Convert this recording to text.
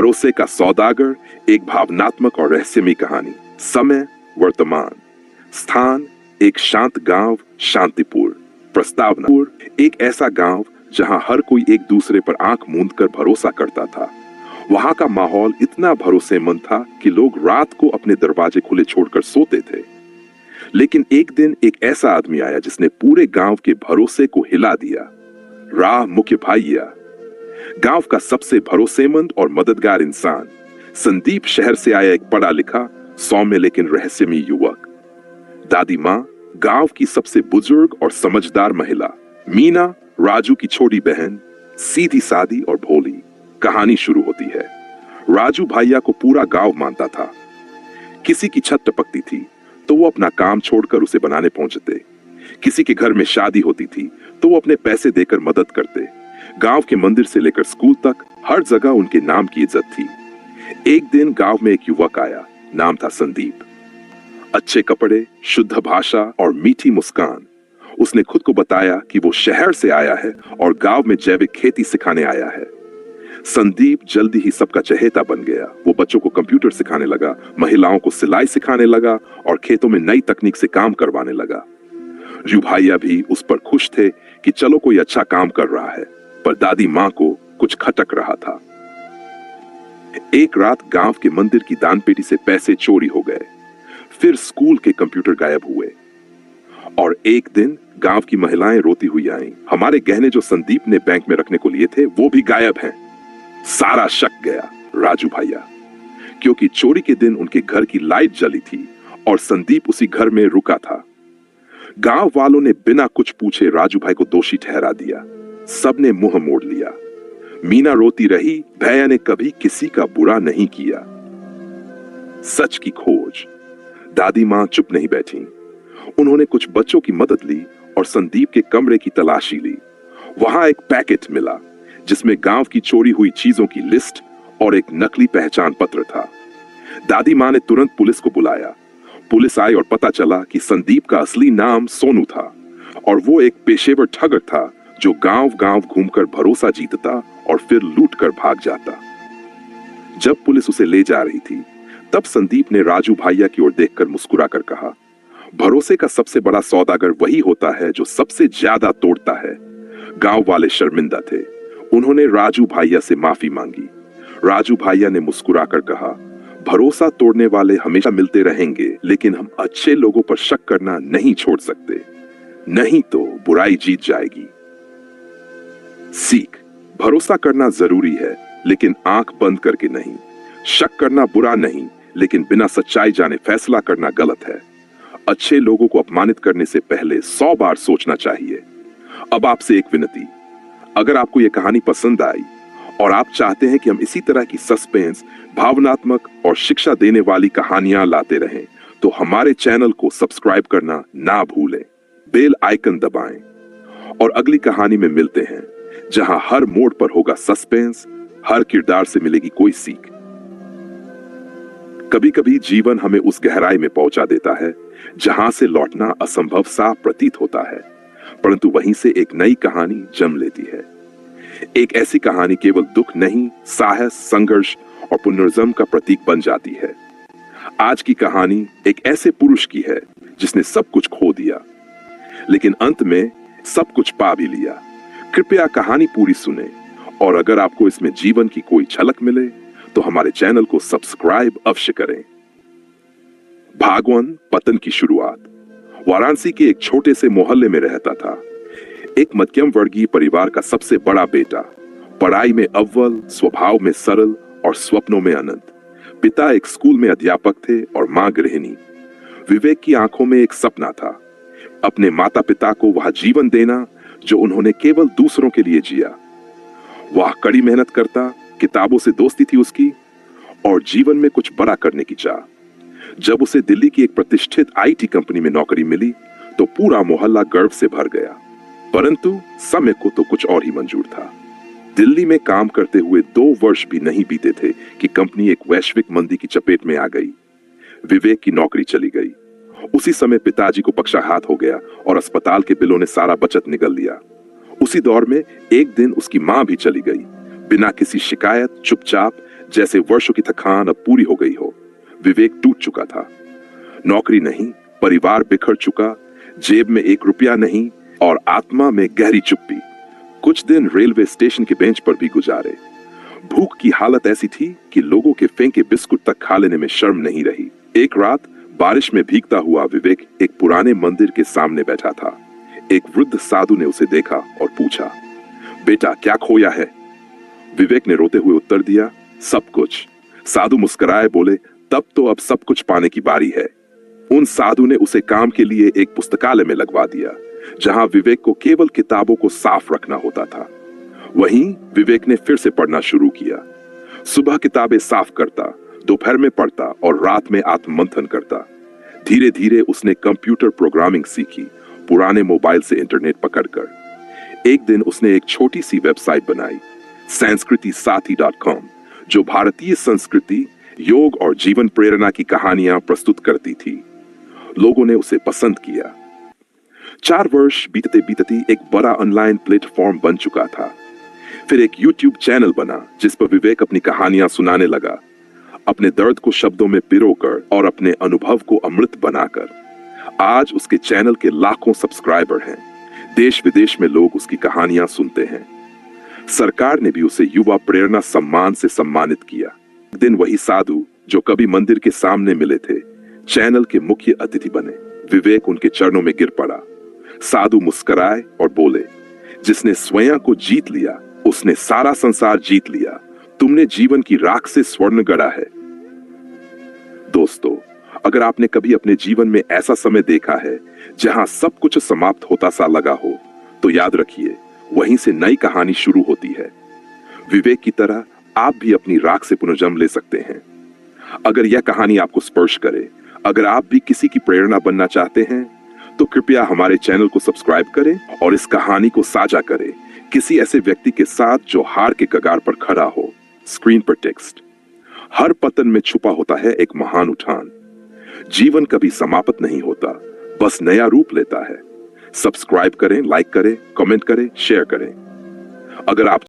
भरोसे का सौदागर एक भावनात्मक और रहस्यमयी कहानी। समय वर्तमान, स्थान एक शांत गांव शांतिपुर। प्रस्तावना एक ऐसा गांव जहां हर कोई एक दूसरे पर आंख मूंद कर भरोसा करता था। वहां का माहौल इतना भरोसेमंद था कि लोग रात को अपने दरवाजे खुले छोड़कर सोते थे। लेकिन एक दिन एक ऐसा आदमी आया जिसने पूरे गांव के भरोसे को हिला दिया। राह मुख्य भाइया, गांव का सबसे भरोसेमंद और मददगार इंसान संदीप शहर से आया एक पढ़ा लिखा सौम्य लेकिन रहस्यमयी युवक। दादी माँ गांव की सबसे बुजुर्ग और समझदार महिला। मीना राजू की छोटी बहन, सीधी सादी और भोली। कहानी शुरू होती है। राजू भैया को पूरा गांव मानता था। किसी की छत टपकती थी तो वो अपना काम छोड़कर उसे बनाने पहुंचते। किसी के घर में शादी होती थी तो वो अपने पैसे देकर मदद करते। गांव के मंदिर से लेकर स्कूल तक हर जगह उनके नाम की इज्जत थी। एक दिन गांव में एक युवक आया, नाम था संदीप। अच्छे कपड़े, शुद्ध भाषा और मीठी मुस्कान। उसने खुद को बताया कि वो शहर से आया है और गांव में जैविक खेती सिखाने आया है। संदीप जल्दी ही सबका चहेता बन गया। वो बच्चों को कंप्यूटर सिखाने लगा, महिलाओं को सिलाई सिखाने लगा और खेतों में नई तकनीक से काम करवाने लगा। रू भैया भी उस पर खुश थे कि चलो कोई अच्छा काम कर रहा है, पर दादी माँ को कुछ खटक रहा था। एक रात गांव के मंदिर की दानपेटी से पैसे चोरी हो गए। फिर स्कूल के कंप्यूटर गायब हुए और एक दिन गांव की महिलाएं रोती हुई आईं। हमारे गहने जो संदीप ने बैंक में रखने को लिए थे वो भी गायब हैं। सारा शक गया राजू भैया, क्योंकि चोरी के दिन उनके घर की लाइट जली थी और संदीप उसी घर में रुका था। गांव वालों ने बिना कुछ पूछे राजू भाई को दोषी ठहरा दिया। सबने मुंह मोड़ लिया। मीना रोती रही, भैया ने कभी किसी का बुरा नहीं किया। सच की खोज। दादी मां चुप नहीं बैठी। उन्होंने कुछ बच्चों की मदद ली और संदीप के कमरे की तलाशी ली। वहां एक पैकेट मिला जिसमें गांव की चोरी हुई चीजों की लिस्ट और एक नकली पहचान पत्र था। दादी मां ने तुरंत पुलिस को बुलाया। पुलिस आई और पता चला कि संदीप का असली नाम सोनू था और वो एक पेशेवर ठगर था जो गांव-गांव घूमकर भरोसा जीतता और फिर लूट कर भाग जाता। जब पुलिस उसे ले जा रही थी तब संदीप ने राजू भैया की ओर देखकर मुस्कुराकर कहा, भरोसे का सबसे बड़ा सौदागर वही होता है जो सबसे ज्यादा तोड़ता है। गांव वाले शर्मिंदा थे। उन्होंने राजू भैया से माफी मांगी। राजू भैया ने मुस्कुराकर कहा, भरोसा तोड़ने वाले हमेशा मिलते रहेंगे, लेकिन हम अच्छे लोगों पर शक करना नहीं छोड़ सकते, नहीं तो बुराई जीत जाएगी। सीख, भरोसा करना जरूरी है लेकिन आंख बंद करके नहीं। शक करना बुरा नहीं, लेकिन बिना सच्चाई जाने फैसला करना गलत है। अच्छे लोगों को अपमानित करने से पहले 100 बार सोचना चाहिए। अब आपसे एक विनती, अगर आपको यह कहानी पसंद आई और आप चाहते हैं कि हम इसी तरह की सस्पेंस, भावनात्मक और शिक्षा देने वाली कहानियां लाते रहें, तो हमारे चैनल को सब्सक्राइब करना ना भूलें। बेल आइकन दबाएं और अगली कहानी में मिलते हैं जहां हर मोड़ पर होगा सस्पेंस, हर किरदार से मिलेगी कोई सीख। कभी कभी जीवन हमें उस गहराई में पहुंचा देता है जहां से लौटना असंभव सा प्रतीत होता है, परंतु वहीं से एक नई कहानी जन्म लेती है। एक ऐसी कहानी केवल दुख नहीं, साहस, संघर्ष और पुनर्जन्म का प्रतीक बन जाती है। आज की कहानी एक ऐसे पुरुष की है जिसने सब कुछ खो दिया लेकिन अंत में सब कुछ पा भी लिया। कृपया कहानी पूरी सुने और अगर आपको इसमें जीवन की कोई झलक मिले तो हमारे चैनल को सब्सक्राइब अवश्य करें। भागवन पतन की शुरुआत। वाराणसी के एक छोटे से मोहल्ले में रहता था एक मध्यम वर्गीय परिवार का सबसे बड़ा बेटा। पढ़ाई में अव्वल, स्वभाव में सरल और स्वप्नों में अनंत। पिता एक स्कूल में अध्यापक थे और मां गृहिणी। विवेक की आंखों में एक सपना था, अपने माता पिता को वह जीवन देना जो उन्होंने केवल दूसरों के लिए जिया। वह कड़ी मेहनत करता, किताबों से दोस्ती थी उसकी और जीवन में कुछ बड़ा करने की चाह। जब उसे दिल्ली की एक प्रतिष्ठित आईटी कंपनी में नौकरी मिली तो पूरा मोहल्ला गर्व से भर गया, परंतु समय को तो कुछ और ही मंजूर था। दिल्ली में काम करते हुए 2 वर्ष भी नहीं बीते थे कि कंपनी एक वैश्विक मंदी की चपेट में आ गई। विवेक की नौकरी चली गई। उसी समय पिताजी को पक्षाघात हो गया और अस्पताल के बिलों ने सारा बचत निगल लिया। उसी दौर में एक दिन उसकी मां भी चली गई। बिना किसी शिकायत चुपचाप जैसे वर्षों की थकान अब पूरी हो गई हो। विवेक टूट चुका था। नौकरी नहीं, परिवार बिखर चुका, जेब में एक रुपया नहीं और आत्मा में गहरी चुप्पी। कुछ दिन रेलवे स्टेशन के बेंच पर भी गुजारे। भूख की हालत ऐसी थी कि लोगों के फेंके बिस्कुट तक खा लेने में शर्म नहीं रही। एक रात बारिश में भीगता हुआ विवेक एक पुराने मंदिर के सामने बैठा था। एक वृद्ध साधु ने उसे देखा और पूछा, बेटा क्या खोया है? विवेक ने रोते हुए उत्तर दिया, सब कुछ। साधु मुस्कुराए बोले, तब तो अब सब कुछ पाने की बारी है। उन साधु ने उसे काम के लिए एक पुस्तकालय में लगवा दिया, जहां विवेक को केवल किताबों को साफ रखना होता था। वहीं विवेक ने फिर से पढ़ना शुरू किया। सुबह किताबें साफ करता, दोपहर में पढ़ता और रात में आत्ममंथन करता। धीरे धीरे उसने कंप्यूटर प्रोग्रामिंग सीखी, पुराने मोबाइल से इंटरनेट पकड़कर। एक दिन उसने एक छोटी सी वेबसाइट बनाई, sanskritisaathi.com, जो भारतीय संस्कृति, योग और जीवन प्रेरणा की कहानियां प्रस्तुत करती थी। लोगों ने उसे पसंद किया। 4 वर्ष बीतते बीतते एक बड़ा ऑनलाइन प्लेटफॉर्म बन चुका था। फिर एक YouTube चैनल बना जिस पर विवेक अपनी कहानियां सुनाने लगा, अपने दर्द को शब्दों में पिरोकर और अपने अनुभव को अमृत बनाकर। आज उसके चैनल के लाखों सब्सक्राइबर हैं। देश विदेश में लोग उसकी कहानियां सुनते हैं। सरकार ने भी उसे युवा प्रेरणा सम्मान से सम्मानित किया। एक दिन वही साधु जो कभी मंदिर के सामने मिले थे, चैनल के मुख्य अतिथि बने। विवेक उनके चरणों में गिर पड़ा। साधु मुस्कुराए और बोले, जिसने स्वयं को जीत लिया उसने सारा संसार जीत लिया। तुमने जीवन की राख से स्वर्ण गढ़ा है। दोस्तों, अगर आपने कभी अपने जीवन में ऐसा समय देखा है जहां सब कुछ समाप्त होता सा लगा हो, तो याद रखिए, वहीं से नई कहानी शुरू होती है। विवेक की तरह आप भी अपनी राख से पुनर्जन्म ले सकते हैं। अगर यह कहानी आपको स्पर्श करे, अगर आप भी किसी की प्रेरणा बनना चाहते हैं, तो कृपया हमारे चैनल को सब्सक्राइब करें और इस कहानी को साझा करें किसी ऐसे व्यक्ति के साथ जो हार के कगार पर खड़ा हो। स्क्रीन पर टेक्स्ट, हर पतन में छुपा होता है एक महान उठान। जीवन कभी समाप्त नहीं होता, बस नया रूप लेता है। सब्सक्राइब करें, लाइक करें, कमेंट करें, शेयर करें। अगर आप